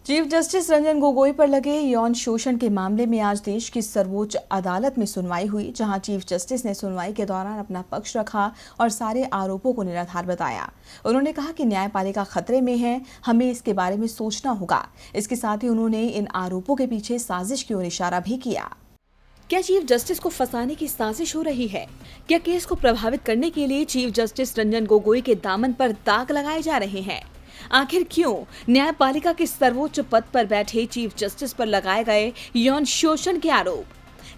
Chief justice Ranjan Gogoi पर लगे यौन शोषण के मामले में आज देश की सर्वोच्च अदालत में सुनवाई हुई, जहां चीफ जस्टिस ने सुनवाई के दौरान अपना पक्ष रखा और सारे आरोपों को निराधार बताया। उन्होंने कहा कि न्यायपालिका खतरे में है, हमें इसके बारे में सोचना होगा। इसके साथ ही उन्होंने इन आरोपों के पीछे साजिश की ओर इशारा भी किया। क्या चीफ जस्टिस को फंसाने की साजिश हो रही है? क्या केस को प्रभावित करने के लिए चीफ जस्टिस रंजन गोगोई के दामन पर दाग लगाए जा रहे हैं? आखिर क्यों न्यायपालिका के सर्वोच्च पद पर बैठे चीफ जस्टिस पर लगाए गए यौन शोषण के आरोप?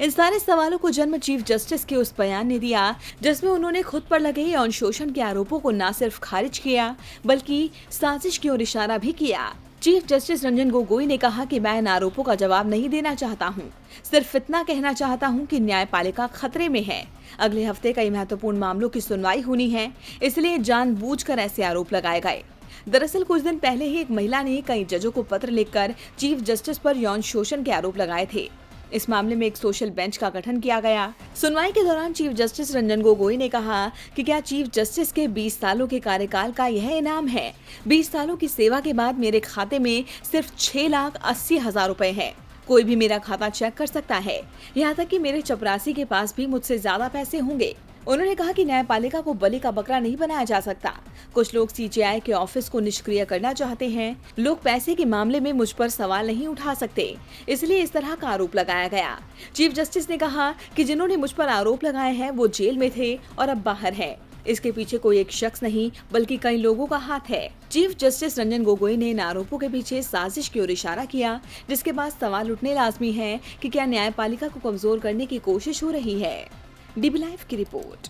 इन सारे सवालों को जन्म चीफ जस्टिस के उस बयान ने दिया, जिसमें उन्होंने खुद पर लगे यौन शोषण के आरोपों को न सिर्फ खारिज किया, बल्कि साजिश की ओर इशारा भी किया। चीफ जस्टिस रंजन गोगोई ने कहा कि मैं इन आरोपों का जवाब नहीं देना चाहता हूं, सिर्फ इतना कहना चाहता हूं कि न्यायपालिका खतरे में है। अगले हफ्ते कई महत्वपूर्ण मामलों की सुनवाई होनी है, इसलिए जानबूझकर ऐसे आरोप लगाए गए। दरअसल कुछ दिन पहले ही एक महिला ने कई जजों को पत्र लिखकर चीफ जस्टिस पर यौन शोषण के आरोप लगाए थे। इस मामले में एक सोशल बेंच का गठन किया गया। सुनवाई के दौरान चीफ जस्टिस रंजन गोगोई ने कहा कि क्या चीफ जस्टिस के 20 सालों के कार्यकाल का यह इनाम है? 20 सालों की सेवा के बाद मेरे खाते में सिर्फ 6,80,000 रुपए है। कोई भी मेरा खाता चेक कर सकता है, यहाँ तक कि मेरे चपरासी के पास भी मुझसे ज्यादा पैसे होंगे। उन्होंने कहा कि न्यायपालिका को बलि का बकरा नहीं बनाया जा सकता। कुछ लोग सीजेआई के ऑफिस को निष्क्रिय करना चाहते हैं। लोग पैसे के मामले में मुझ पर सवाल नहीं उठा सकते, इसलिए इस तरह का आरोप लगाया गया। चीफ जस्टिस ने कहा कि जिन्होंने मुझ पर आरोप लगाए हैं वो जेल में थे और अब बाहर है। इसके पीछे कोई एक शख्स नहीं, बल्कि कई लोगों का हाथ है। चीफ जस्टिस रंजन गोगोई ने इन आरोपों के पीछे साजिश की ओर इशारा किया, जिसके बाद सवाल उठने लाजमी है कि क्या न्यायपालिका को कमजोर करने की कोशिश हो रही है। डीबी लाइव की रिपोर्ट।